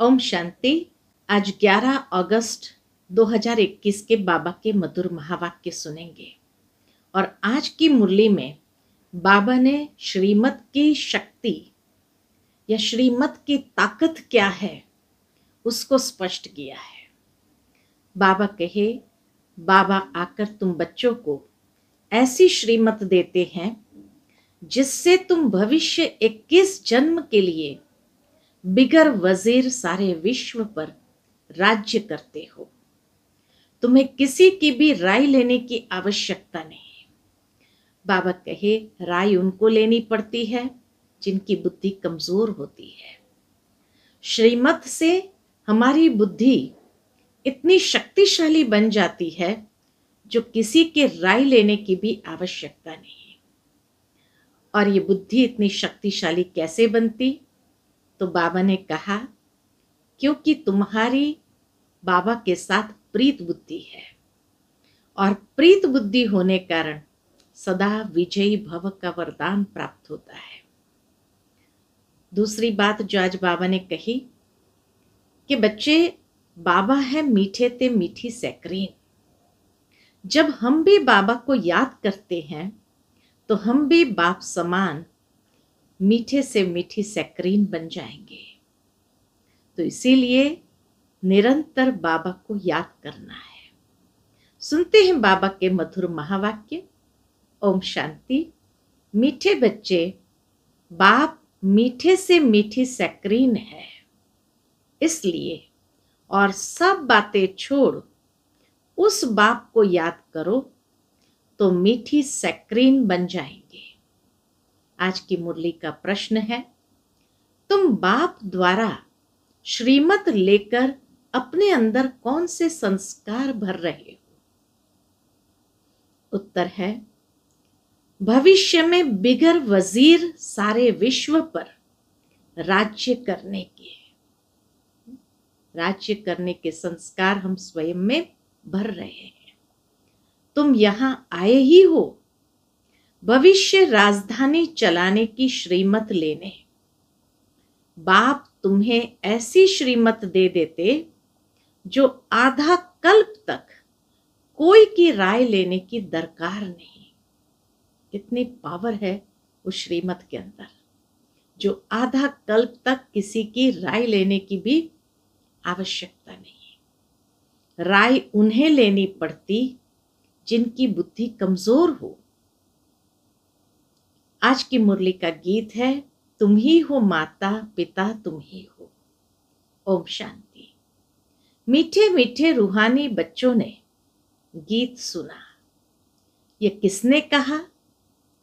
ओम शांति। आज 11 अगस्त 2021 के बाबा के मधुर महावाक्य सुनेंगे और आज की मुरली में बाबा ने श्रीमत की शक्ति या श्रीमत की ताकत क्या है उसको स्पष्ट किया है। बाबा कहे, बाबा आकर तुम बच्चों को ऐसी श्रीमत देते हैं जिससे तुम भविष्य 21 जन्म के लिए बिगर वजीर सारे विश्व पर राज्य करते हो। तुम्हें किसी की भी राय लेने की आवश्यकता नहीं। बाबा कहे, राय उनको लेनी पड़ती है जिनकी बुद्धि कमजोर होती है। श्रीमत से हमारी बुद्धि इतनी शक्तिशाली बन जाती है जो किसी के राय लेने की भी आवश्यकता नहीं। और ये बुद्धि इतनी शक्तिशाली कैसे बनती? तो बाबा ने कहा, क्योंकि तुम्हारी बाबा के साथ प्रीत बुद्धि है और प्रीत बुद्धि होने कारण सदा विजयी भव का वरदान प्राप्त होता है। दूसरी बात जो आज बाबा ने कही कि बच्चे, बाबा है मीठे ते मीठी सैकरीन। जब हम भी बाबा को याद करते हैं तो हम भी बाप समान मीठे से मीठी सैकरीन बन जाएंगे। तो इसीलिए निरंतर बाबा को याद करना है। सुनते हैं बाबा के मधुर महावाक्य। ओम शांति। मीठे बच्चे, बाप मीठे से मीठी सैकरीन है, इसलिए और सब बातें छोड़ उस बाप को याद करो तो मीठी सैकरीन बन जाएंगे। आज की मुरली का प्रश्न है, तुम बाप द्वारा श्रीमत लेकर अपने अंदर कौन से संस्कार भर रहे हो? उत्तर है, भविष्य में बिगर वजीर सारे विश्व पर राज्य करने के संस्कार हम स्वयं में भर रहे हैं। तुम यहां आए ही हो भविष्य राजधानी चलाने की श्रीमत लेने। बाप तुम्हें ऐसी श्रीमत दे देते जो आधा कल्प तक कोई की राय लेने की दरकार नहीं। कितनी पावर है उस श्रीमत के अंदर, जो आधा कल्प तक किसी की राय लेने की भी आवश्यकता नहीं। राय उन्हें लेनी पड़ती जिनकी बुद्धि कमजोर हो। आज की मुरली का गीत है, तुम ही हो माता पिता तुम ही हो। ओम शांति। मीठे मीठे रूहानी बच्चों ने गीत सुना। ये किसने कहा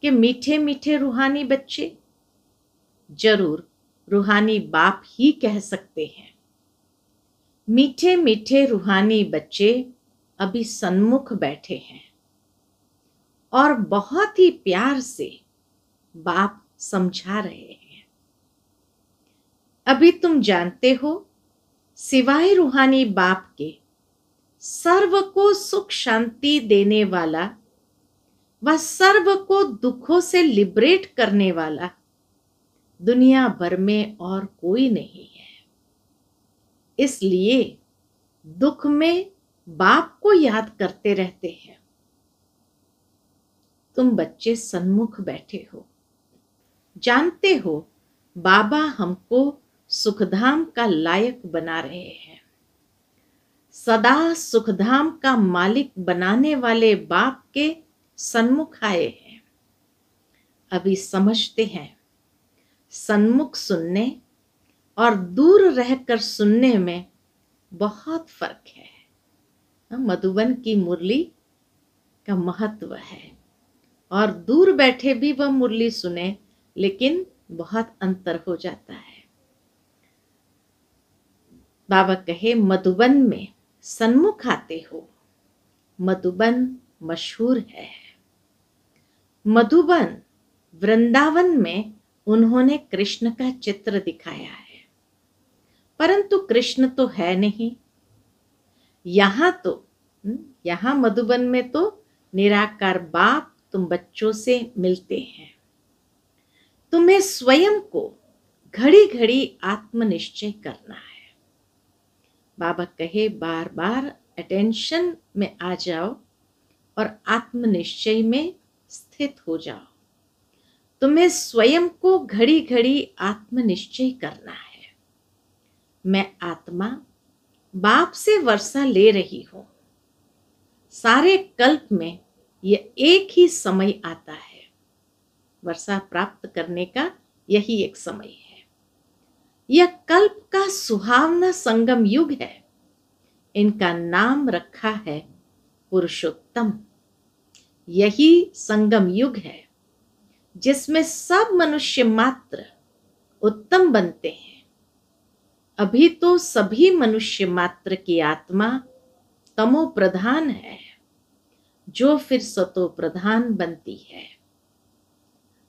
कि मीठे मीठे रूहानी बच्चे? जरूर रूहानी बाप ही कह सकते हैं। मीठे मीठे रूहानी बच्चे अभी सन्मुख बैठे हैं और बहुत ही प्यार से बाप समझा रहे हैं। अभी तुम जानते हो, सिवाय रूहानी बाप के सर्व को सुख शांति देने वाला व सर्व को दुखों से लिबरेट करने वाला दुनिया भर में और कोई नहीं है। इसलिए दुख में बाप को याद करते रहते हैं। तुम बच्चे सन्मुख बैठे हो, जानते हो बाबा हमको सुखधाम का लायक बना रहे हैं। सदा सुखधाम का मालिक बनाने वाले बाप के सन्मुख आए हैं। अभी समझते हैं, सन्मुख सुनने और दूर रहकर सुनने में बहुत फर्क है। मधुबन की मुरली का महत्व है और दूर बैठे भी वह मुरली सुने, लेकिन बहुत अंतर हो जाता है। बाबा कहे, मधुबन में सन्मुख आते हो। मधुबन मशहूर है। मधुबन वृंदावन में उन्होंने कृष्ण का चित्र दिखाया है, परंतु कृष्ण तो है नहीं। यहां मधुबन में तो निराकार बाप तुम बच्चों से मिलते हैं। तुम्हें स्वयं को घड़ी घड़ी आत्मनिश्चय करना है। बाबा कहे बार बार अटेंशन में आ जाओ और आत्मनिश्चय में स्थित हो जाओ। तुम्हें स्वयं को घड़ी घड़ी आत्मनिश्चय करना है। मैं आत्मा बाप से वर्षा ले रही हूं। सारे कल्प में यह एक ही समय आता है। वर्षा प्राप्त करने का यही एक समय है। यह कल्प का सुहावना संगम युग है। इनका नाम रखा है पुरुषोत्तम। यही संगम युग है जिसमें सब मनुष्य मात्र उत्तम बनते हैं। अभी तो सभी मनुष्य मात्र की आत्मा तमो प्रधान है, जो फिर सतो प्रधान बनती है।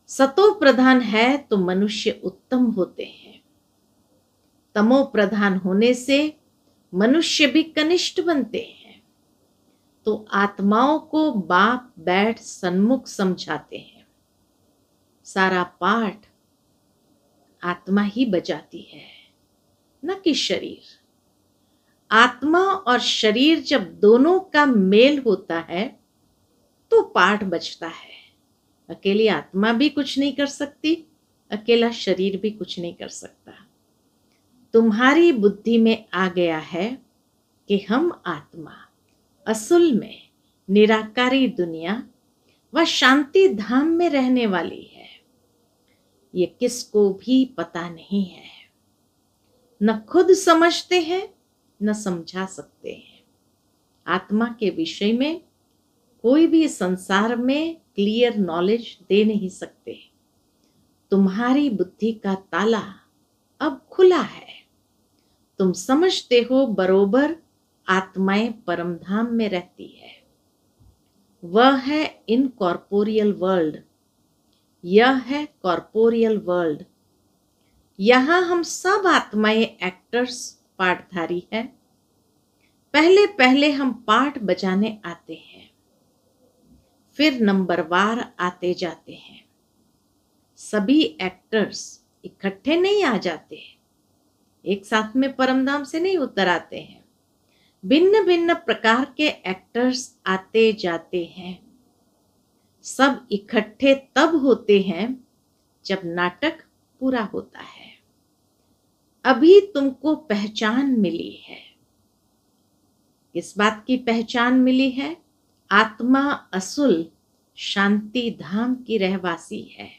सतो प्रधान है तो मनुष्य उत्तम होते हैं। तमो प्रधान होने से मनुष्य भी कनिष्ठ बनते हैं। तो आत्माओं को बाप बैठ सन्मुख समझाते हैं। सारा पाठ आत्मा ही बजाती है, न कि शरीर। आत्मा और शरीर जब दोनों का मेल होता है तो पाठ बजता है। अकेली आत्मा भी कुछ नहीं कर सकती, अकेला शरीर भी कुछ नहीं कर सकता। तुम्हारी बुद्धि में आ गया है कि हम आत्मा असल में निराकारी दुनिया व शांति धाम में रहने वाली है। ये किसको भी पता नहीं है, न खुद समझते हैं न समझा सकते हैं। आत्मा के विषय में कोई भी संसार में क्लियर नॉलेज दे नहीं सकते। तुम्हारी बुद्धि का ताला अब खुला है। तुम समझते हो बरोबर आत्माएं परमधाम में रहती है। वह है इनकॉर्पोरियल वर्ल्ड, यह है कॉर्पोरियल वर्ल्ड। यहां हम सब आत्माएं एक्टर्स, पाठधारी हैं। पहले पहले हम पाठ बजाने आते हैं, फिर नंबरवार आते जाते हैं। सभी एक्टर्स इकट्ठे नहीं आ जाते, एक साथ में परमधाम से नहीं उतर आते हैं। भिन्न भिन्न प्रकार के एक्टर्स आते जाते हैं। सब इकट्ठे तब होते हैं जब नाटक पूरा होता है। अभी तुमको पहचान मिली है। इस बात की पहचान मिली है, आत्मा असुल शांति धाम की रहवासी है।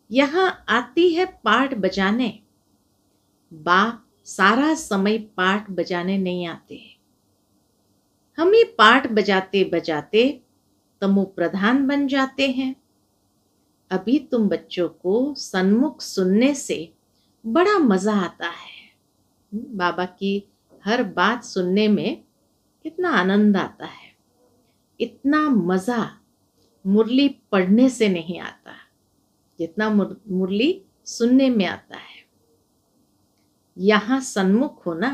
यहां आती है पाठ बजाने। बाप सारा समय पाठ बजाने नहीं आते। हम ही पाठ बजाते बजाते तमो प्रधान बन जाते हैं। अभी तुम बच्चों को सन्मुख सुनने से बड़ा मजा आता है। बाबा की हर बात सुनने में कितना आनंद आता है। इतना मजा मुरली पढ़ने से नहीं आता जितना मुरली सुनने में आता है। यहां सन्मुख हो ना,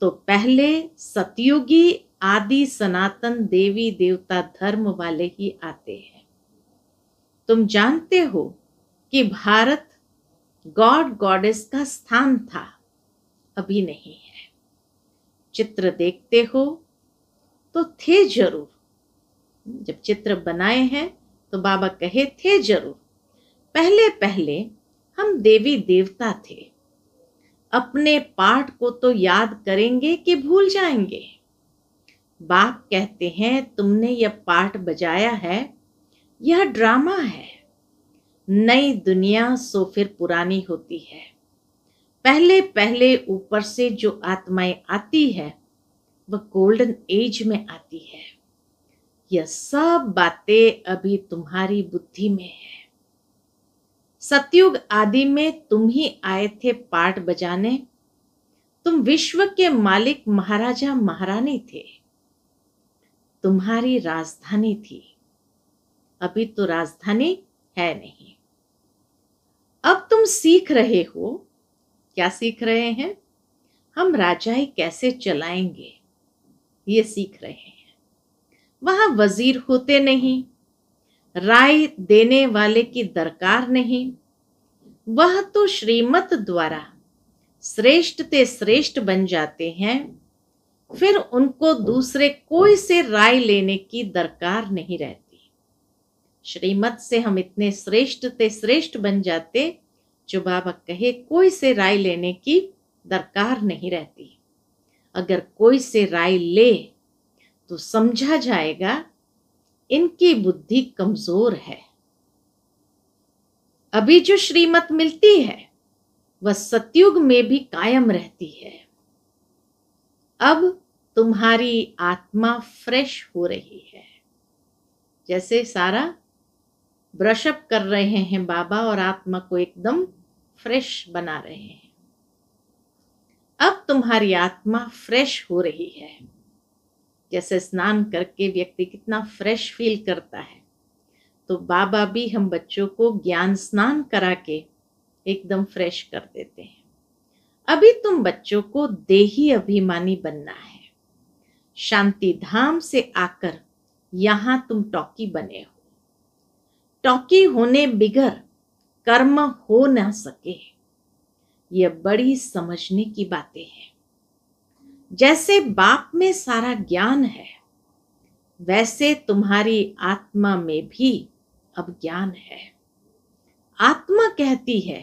तो पहले सतयुगी आदि सनातन देवी देवता धर्म वाले ही आते हैं। तुम जानते हो कि भारत गॉड गॉडेस का स्थान था, अभी नहीं है। चित्र देखते हो तो थे जरूर। जब चित्र बनाए हैं तो बाबा कहे थे जरूर। पहले पहले हम देवी देवता थे। अपने पाठ को तो याद करेंगे कि भूल जाएंगे। बाप कहते हैं तुमने यह पाठ बजाया है, यह ड्रामा है। नई दुनिया सो फिर पुरानी होती है। पहले पहले ऊपर से जो आत्माएं आती है वह गोल्डन एज में आती है। यह सब बातें अभी तुम्हारी बुद्धि में है। सतयुग आदि में तुम ही आए थे पाठ बजाने। तुम विश्व के मालिक महाराजा महारानी थे। तुम्हारी राजधानी थी। अभी तो राजधानी है नहीं। अब तुम सीख रहे हो। क्या सीख रहे हैं? हम राजाई कैसे चलाएंगे, ये सीख रहे हैं। वहां वजीर होते नहीं, राय देने वाले की दरकार नहीं। वह तो श्रीमत द्वारा श्रेष्ठ ते श्रेष्ठ बन जाते हैं, फिर उनको दूसरे कोई से राय लेने की दरकार नहीं रहती। श्रीमत से हम इतने श्रेष्ठ ते श्रेष्ठ बन जाते, जो बाबा कहे कोई से राय लेने की दरकार नहीं रहती। अगर कोई से राय ले तो समझा जाएगा इनकी बुद्धि कमजोर है। अभी जो श्रीमत मिलती है वह सतयुग में भी कायम रहती है। अब तुम्हारी आत्मा फ्रेश हो रही है, जैसे सारा ब्रशअप कर रहे हैं बाबा और आत्मा को एकदम फ्रेश बना रहे हैं। अब तुम्हारी आत्मा फ्रेश हो रही है। जैसे स्नान करके व्यक्ति कितना फ्रेश फील करता है, तो बाबा भी हम बच्चों को ज्ञान स्नान करा के एकदम फ्रेश कर देते हैं। अभी तुम बच्चों को देही अभिमानी बनना है। शांति धाम से आकर यहां तुम टॉकी बने हो। टॉकी होने बिगर कर्म हो ना सके, यह बड़ी समझने की बातें हैं। जैसे बाप में सारा ज्ञान है, वैसे तुम्हारी आत्मा में भी अब ज्ञान है। आत्मा कहती है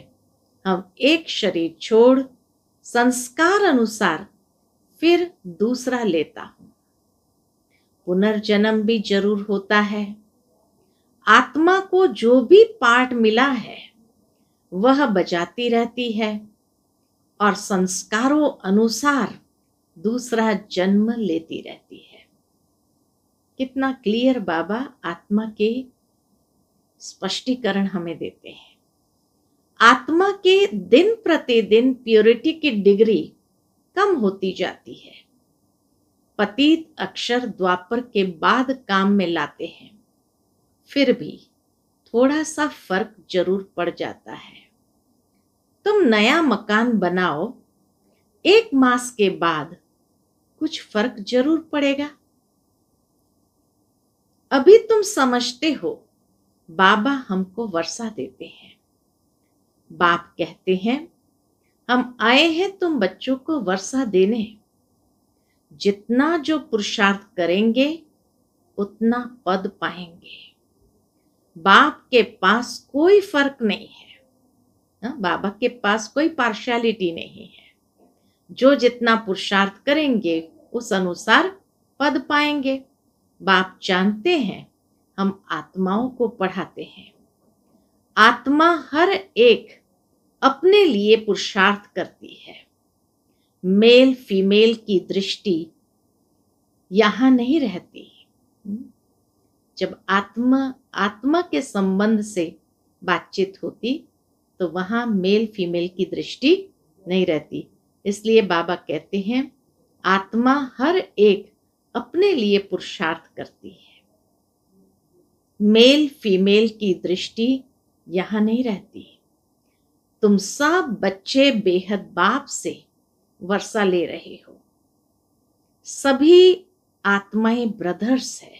हम एक शरीर छोड़ संस्कार अनुसार फिर दूसरा लेता हूं। पुनर्जन्म भी जरूर होता है। आत्मा को जो भी पाठ मिला है वह बजाती रहती है और संस्कारों अनुसार दूसरा जन्म लेती रहती है। कितना क्लियर बाबा आत्मा के स्पष्टीकरण हमें देते हैं। आत्मा के दिन प्रतिदिन प्योरिटी की डिग्री कम होती जाती है। पतित अक्षर द्वापर के बाद काम में लाते हैं, फिर भी थोड़ा सा फर्क जरूर पड़ जाता है। तुम नया मकान बनाओ, 1 मास के बाद कुछ फर्क जरूर पड़ेगा। अभी तुम समझते हो बाबा हमको वर्षा देते हैं। बाप कहते हैं हम आए हैं तुम बच्चों को वर्षा देने। जितना जो पुरुषार्थ करेंगे उतना पद पाएंगे। बाप के पास कोई फर्क नहीं है। बाबा के पास कोई पार्शियलिटी नहीं है। जो जितना पुरुषार्थ करेंगे उस अनुसार पद पाएंगे। बाप जानते हैं हम आत्माओं को पढ़ाते हैं। आत्मा हर एक अपने लिए पुरुषार्थ करती है। मेल फीमेल की दृष्टि यहां नहीं रहती। जब आत्मा के संबंध से बातचीत होती तो वहां मेल फीमेल की दृष्टि नहीं रहती। इसलिए बाबा कहते हैं आत्मा हर एक अपने लिए पुरुषार्थ करती है। मेल फीमेल की दृष्टि यहां नहीं रहती। तुम सब बच्चे बेहद बाप से वर्षा ले रहे हो। सभी आत्माएं ब्रदर्स है,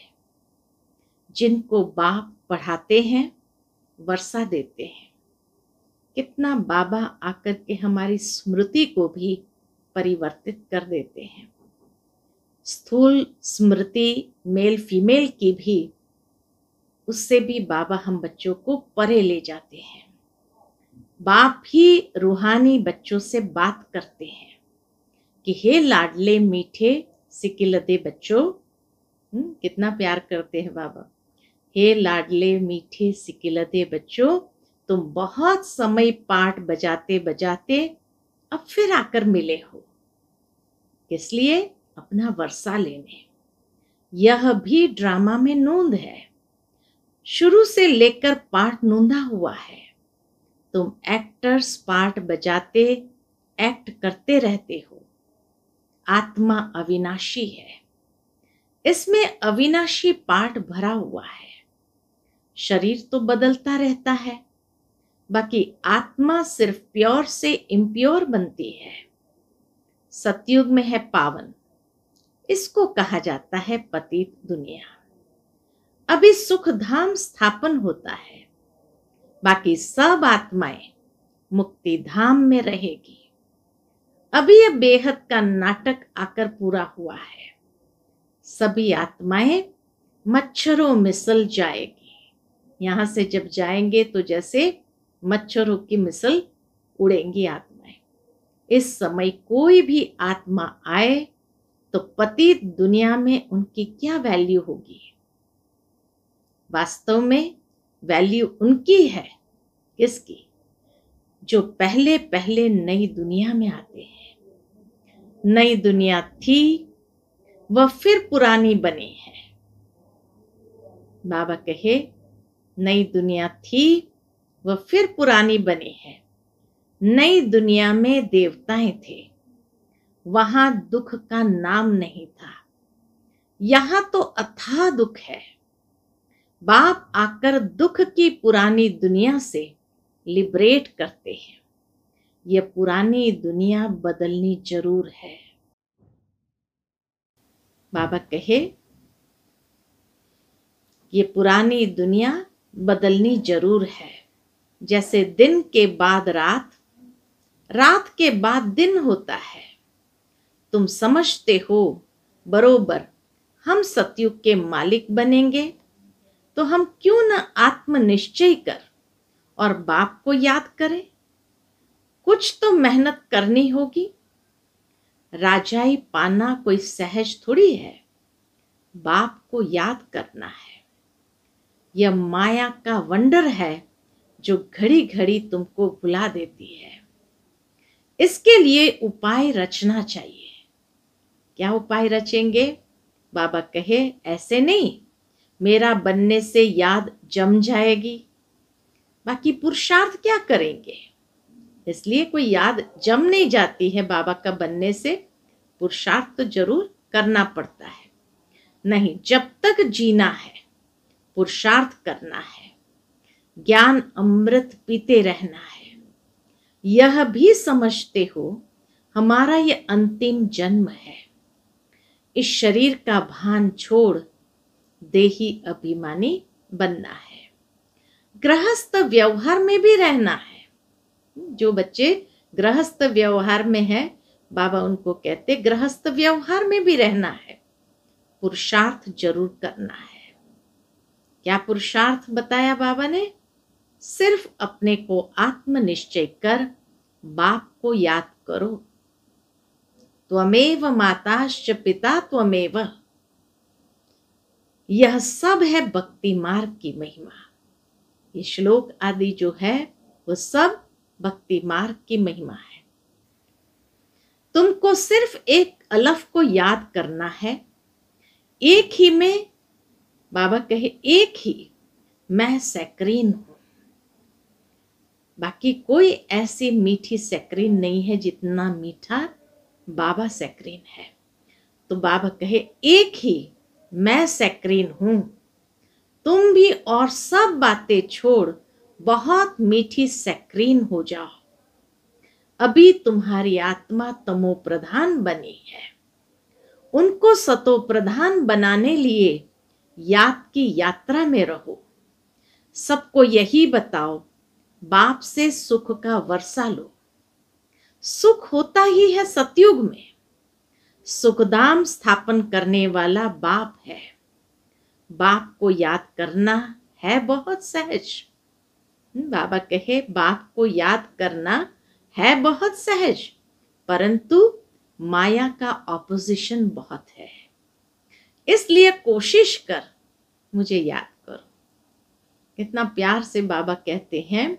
जिनको बाप पढ़ाते हैं, वर्षा देते हैं। कितना बाबा आकर के हमारी स्मृति को भी परिवर्तित कर देते हैं। स्थूल स्मृति मेल फीमेल की भी, उससे भी बाबा हम बच्चों को परे ले जाते हैं। बाप ही रूहानी बच्चों से बात करते हैं कि हे लाडले मीठे सिकिलदे बच्चों। कितना प्यार करते हैं बाबा। हे लाडले मीठे सिकिलदे बच्चों, तुम बहुत समय पाठ बजाते बजाते अब फिर आकर मिले हो, किस लिए? अपना वर्षा लेने। यह भी ड्रामा में नोंद है। शुरू से लेकर पाठ नोंदा हुआ है। तुम एक्टर्स पार्ट बजाते एक्ट करते रहते हो। आत्मा अविनाशी है, इसमें अविनाशी पार्ट भरा हुआ है। शरीर तो बदलता रहता है, बाकी आत्मा सिर्फ प्योर से इम्प्योर बनती है। सतयुग में है पावन, इसको कहा जाता है पतित दुनिया। अभी सुख धाम स्थापन होता है, बाकी सब आत्माएं मुक्ति धाम में रहेगी। अभी यह बेहद का नाटक आकर पूरा हुआ है। सभी आत्माएं मच्छरों में मिसल जाएगी। यहां से जब जाएंगे तो जैसे मच्छरों की मिसल उड़ेंगी आत्माएं। इस समय कोई भी आत्मा आए तो पतित दुनिया में उनकी क्या वैल्यू होगी? वास्तव में वैल्यू उनकी है। किसकी? जो पहले पहले नई दुनिया में आते हैं। नई दुनिया थी, वह फिर पुरानी बनी है। बाबा कहे, नई दुनिया थी, वह फिर पुरानी बनी है। नई दुनिया में देवताएं थे, वहां दुख का नाम नहीं था। यहां तो अथाह दुख है। बाप आकर दुख की पुरानी दुनिया से लिबरेट करते हैं। यह पुरानी दुनिया बदलनी जरूर है। बाबा कहे, ये पुरानी दुनिया बदलनी जरूर है। जैसे दिन के बाद रात, रात के बाद दिन होता है। तुम समझते हो बरोबर हम सतयुग के मालिक बनेंगे, तो हम क्यों न आत्मनिश्चय कर और बाप को याद करें। कुछ तो मेहनत करनी होगी। राजाई पाना कोई सहज थोड़ी है। बाप को याद करना है। यह माया का वंडर है जो घड़ी घड़ी तुमको भुला देती है। इसके लिए उपाय रचना चाहिए। क्या उपाय रचेंगे? बाबा कहे, ऐसे नहीं, मेरा बनने से याद जम जाएगी। बाकी पुरुषार्थ क्या करेंगे? इसलिए कोई याद जम नहीं जाती है। बाबा का बनने से पुरुषार्थ तो जरूर करना पड़ता है। नहीं, जब तक जीना है पुरुषार्थ करना है, ज्ञान अमृत पीते रहना है। यह भी समझते हो हमारा यह अंतिम जन्म है। इस शरीर का भान छोड़ देही अभिमानी बनना है। गृहस्थ व्यवहार में भी रहना है। जो बच्चे गृहस्थ व्यवहार में है, बाबा उनको कहते गृहस्थ व्यवहार में भी रहना है। पुरुषार्थ जरूर करना है। क्या पुरुषार्थ बताया बाबा ने? सिर्फ अपने को आत्मनिश्चय कर बाप को याद करो। त्वमेव माताश्च पिता त्वमेव। यह सब है भक्ति मार्ग की महिमा। ये श्लोक आदि जो है वो सब भक्ति मार्ग की महिमा है। तुमको सिर्फ एक अलफ को याद करना है। एक ही में, बाबा कहे, एक ही मैं सैक्रीन हूं। बाकी कोई ऐसी मीठी सैक्रीन नहीं है जितना मीठा बाबा सैक्रीन है। तो बाबा कहे, एक ही मैं सैक्रीन हूं। तुम भी और सब बातें छोड़ बहुत मीठी सैक्रीन हो जाओ। अभी तुम्हारी आत्मा तमो प्रधान बनी है। उनको सतो प्रधान बनाने लिए याद की यात्रा में रहो। सबको यही बताओ, बाप से सुख का वर्षा लो। सुख होता ही है सतयुग में। सुखधाम स्थापन करने वाला बाप है। बाप को याद करना है बहुत सहज। बाबा कहे, बाप को याद करना है बहुत सहज, परंतु माया का ऑपोजिशन बहुत है। इसलिए कोशिश कर मुझे याद करो। कितना प्यार से बाबा कहते हैं।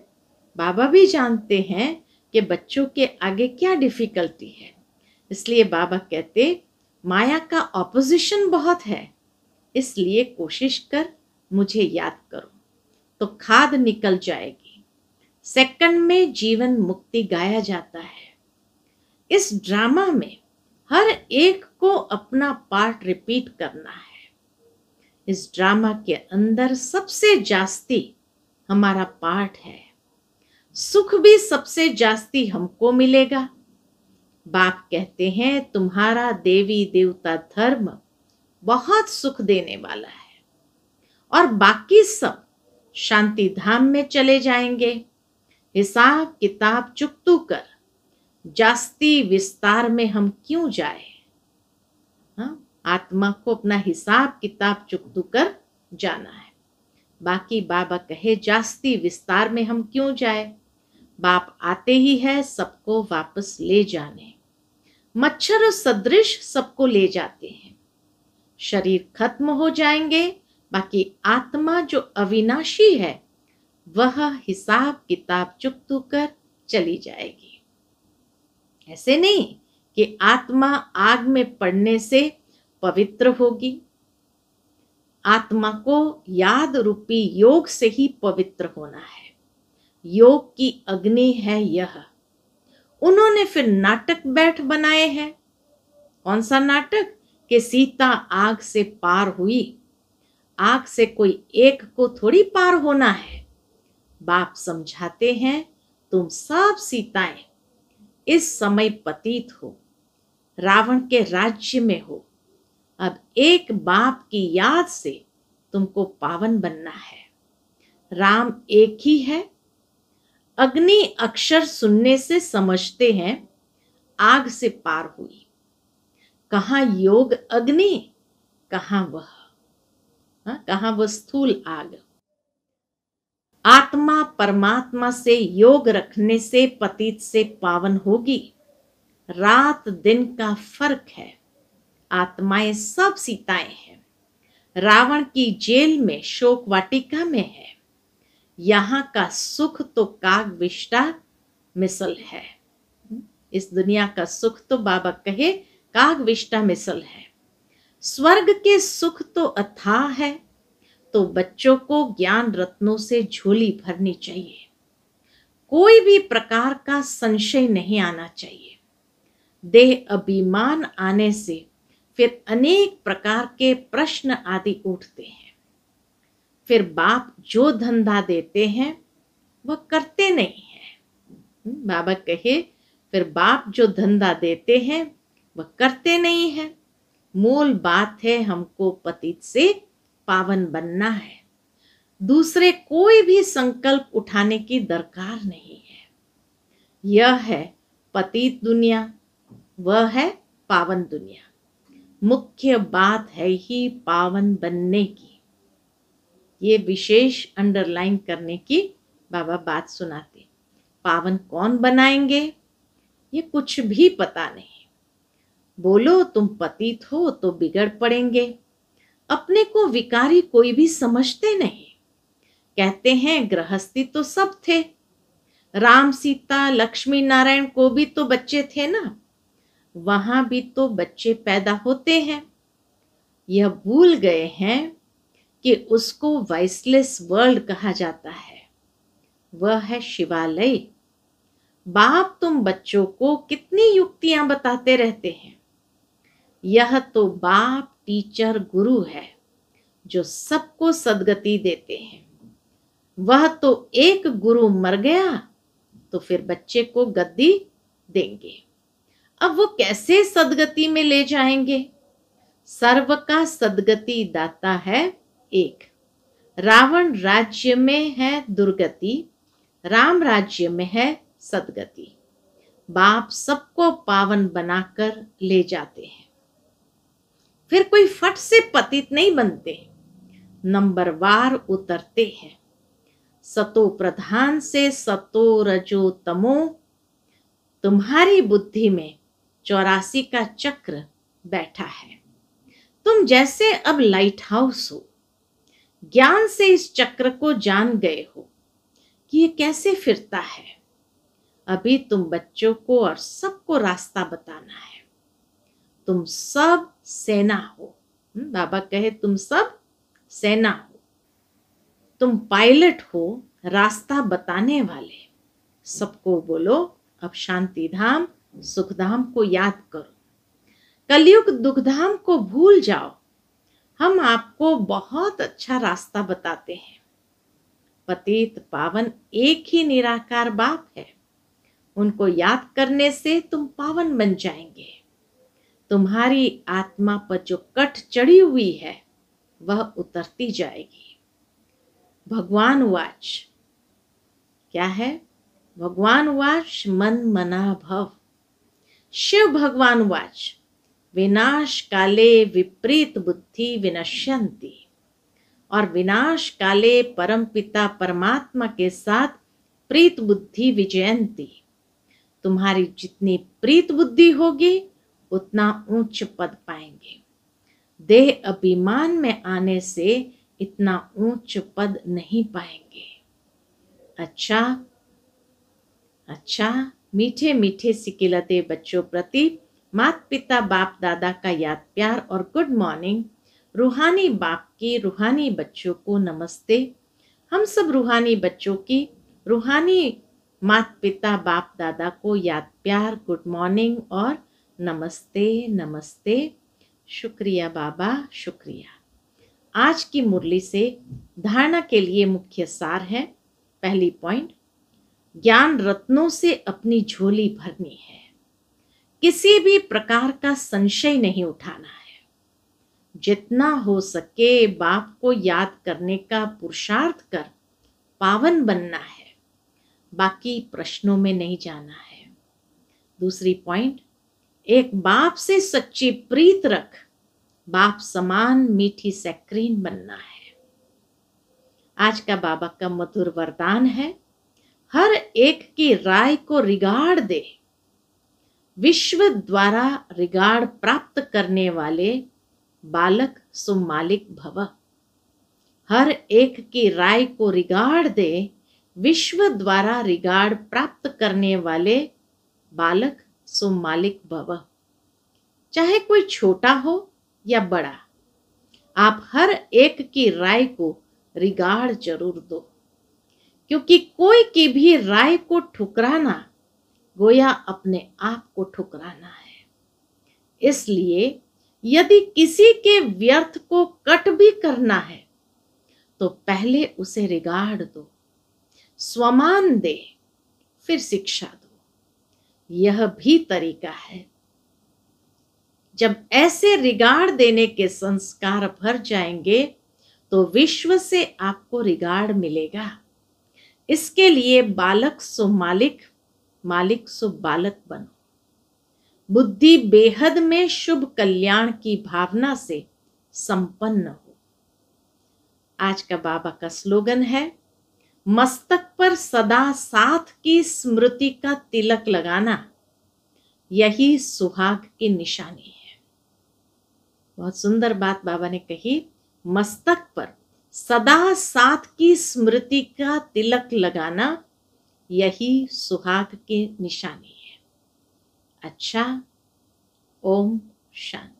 बाबा भी जानते हैं कि बच्चों के आगे क्या डिफिकल्टी है। इसलिए बाबा कहते, माया का ऑपोजिशन बहुत है, इसलिए कोशिश कर मुझे याद करो तो खाद निकल जाएगी। सेकंड में जीवन मुक्ति गाया जाता है। इस ड्रामा में हर एक को अपना पार्ट रिपीट करना है। इस ड्रामा के अंदर सबसे जास्ती हमारा पार्ट है। सुख भी सबसे जास्ती हमको मिलेगा। बाप कहते हैं, तुम्हारा देवी देवता धर्म बहुत सुख देने वाला है और बाकी सब शांति धाम में चले जाएंगे। हिसाब किताब चुकतू कर जास्ती विस्तार में हम क्यों जाए। हाँ, आत्मा को अपना हिसाब किताब चुकतू कर जाना है। बाकी बाबा कहे जास्ती विस्तार में हम क्यों जाए, बाप आते ही है सबको वापस ले जाने। मच्छर सदृश सबको ले जाते हैं। शरीर खत्म हो जाएंगे, बाकी आत्मा जो अविनाशी है वह हिसाब किताब चुकतू कर चली जाएगी। ऐसे नहीं कि आत्मा आग में पड़ने से पवित्र होगी। आत्मा को याद रूपी योग से ही पवित्र होना है। योग की अग्नि है यह। उन्होंने फिर नाटक बैठ बनाए हैं। कौन सा नाटक? कि सीता आग से पार हुई। आग से कोई एक को थोड़ी पार होना है। बाप समझाते हैं तुम सब सीताएं इस समय पतित हो, रावण के राज्य में हो। अब एक बाप की याद से तुमको पावन बनना है। राम एक ही है। अग्नि अक्षर सुनने से समझते हैं आग से पार हुई। कहाँ योग अग्नि, कहाँ वह, कहाँ वह स्थूल आग। आत्मा परमात्मा से योग रखने से पतित से पावन होगी। रात दिन का फर्क है। आत्माएं सब सीताएं हैं। रावण की जेल में शोक वाटिका में है। यहाँ का सुख तो कागविष्टा मिसल है। इस दुनिया का सुख तो बाबा कहे कागविष्टा मिसल है। स्वर्ग के सुख तो अथाह है। तो बच्चों को ज्ञान रत्नों से झोली भरनी चाहिए। कोई भी प्रकार का संशय नहीं आना चाहिए। देह अभिमान आने से फिर अनेक प्रकार के प्रश्न आदि उठते हैं। फिर बाप जो धंधा देते हैं वह करते नहीं है। बाबा कहे फिर बाप जो धंधा देते हैं वह करते नहीं है। मूल बात है हमको पतित से पावन बनना है। दूसरे कोई भी संकल्प उठाने की दरकार नहीं है। यह है पतित दुनिया, वह है पावन दुनिया। मुख्य बात है ही पावन बनने की। ये विशेष अंडरलाइन करने की बाबा बात सुनाते। पावन कौन बनाएंगे ये कुछ भी पता नहीं। बोलो तुम पतित हो तो बिगड़ पड़ेंगे। अपने को विकारी कोई भी समझते नहीं। कहते हैं गृहस्थी तो सब थे। राम सीता लक्ष्मी नारायण को भी तो बच्चे थे ना। वहां भी तो बच्चे पैदा होते हैं। यह भूल गए हैं कि उसको वॉइसलेस वर्ल्ड कहा जाता है। वह है शिवालय। बाप तुम बच्चों को कितनी युक्तियां बताते रहते हैं। यह तो बाप टीचर गुरु है जो सबको सद्गति देते हैं। वह तो एक गुरु मर गया तो फिर बच्चे को गद्दी देंगे। अब वो कैसे सद्गति में ले जाएंगे? सर्व का सद्गति दाता है एक। रावण राज्य में है दुर्गति, राम राज्य में है सद्गति। बाप सबको पावन बनाकर ले जाते हैं। फिर कोई फट से पतित नहीं बनते, नंबरवार उतरते हैं। सतो प्रधान से सतो रजो तमो। तुम्हारी बुद्धि में 84 का चक्र बैठा है। तुम जैसे अब लाइट हाउस हो। ज्ञान से इस चक्र को जान गए हो कि ये कैसे फिरता है। अभी तुम बच्चों को और सबको रास्ता बताना है। तुम सब सेना हो। बाबा कहे तुम सब सेना हो। तुम पायलट हो, रास्ता बताने वाले। सबको बोलो अब शांति धाम सुखधाम को याद करो। कलयुग दुखधाम को भूल जाओ। हम आपको बहुत अच्छा रास्ता बताते हैं। पतित पावन एक ही निराकार बाप है। उनको याद करने से तुम पावन बन जाएंगे। तुम्हारी आत्मा पर जो कट चढ़ी हुई है वह उतरती जाएगी। भगवान उवाच, क्या है? भगवान उवाच मन मना भव। शिव भगवान उवाच विनाश काले विपरीत बुद्धि विनश्यन्ति। और विनाश काले परमपिता परमात्मा के साथ प्रीत बुद्धि विजयंती। तुम्हारी जितनी प्रीत बुद्धि होगी उतना ऊंच पद पाएंगे। देह अभिमान में आने से इतना ऊंच पद नहीं पाएंगे। अच्छा, मीठे मीठे सिकिलते बच्चों प्रति माता पिता बाप दादा का याद प्यार और गुड मॉर्निंग। रूहानी बाप की रूहानी बच्चों को नमस्ते। हम सब रूहानी बच्चों की रूहानी माता पिता बाप दादा को याद प्यार, गुड मॉर्निंग और नमस्ते नमस्ते। शुक्रिया बाबा, शुक्रिया। आज की मुरली से धारणा के लिए मुख्य सार है। पहली पॉइंट, ज्ञान रत्नों से अपनी झोली भरनी है। किसी भी प्रकार का संशय नहीं उठाना है। जितना हो सके बाप को याद करने का पुरुषार्थ कर पावन बनना है, बाकी प्रश्नों में नहीं जाना है। दूसरी पॉइंट, एक बाप से सच्ची प्रीत रख, बाप समान मीठी सैक्रीन बनना है। आज का बाबा का मधुर वरदान है, हर एक की राय को रिगार्ड दे। विश्व द्वारा रिगार्ड प्राप्त करने वाले बालक सुमालिक भव। हर एक की राय को रिगार्ड दे, विश्व द्वारा रिगार्ड प्राप्त करने वाले बालक सुमालिक भव। चाहे कोई छोटा हो या बड़ा, आप हर एक की राय को रिगार्ड जरूर दो, क्योंकि कोई की भी राय को ठुकराना गोया अपने आप को ठुकराना है। इसलिए यदि किसी के व्यर्थ को कट भी करना है तो पहले उसे रिगार्ड दो, स्वमान दे, फिर शिक्षा दो। यह भी तरीका है। जब ऐसे रिगार्ड देने के संस्कार भर जाएंगे तो विश्व से आपको रिगार्ड मिलेगा। इसके लिए बालक सो मालिक, मालिक सो बालक बनो। बुद्धि बेहद में शुभ कल्याण की भावना से संपन्न हो। आज का बाबा का स्लोगन है, मस्तक पर सदा साथ की स्मृति का तिलक लगाना, यही सुहाग की निशानी है। बहुत सुंदर बात बाबा ने कही, मस्तक पर सदा साथ की स्मृति का तिलक लगाना, यही सुहाग की निशानी है। अच्छा, ओम शांति।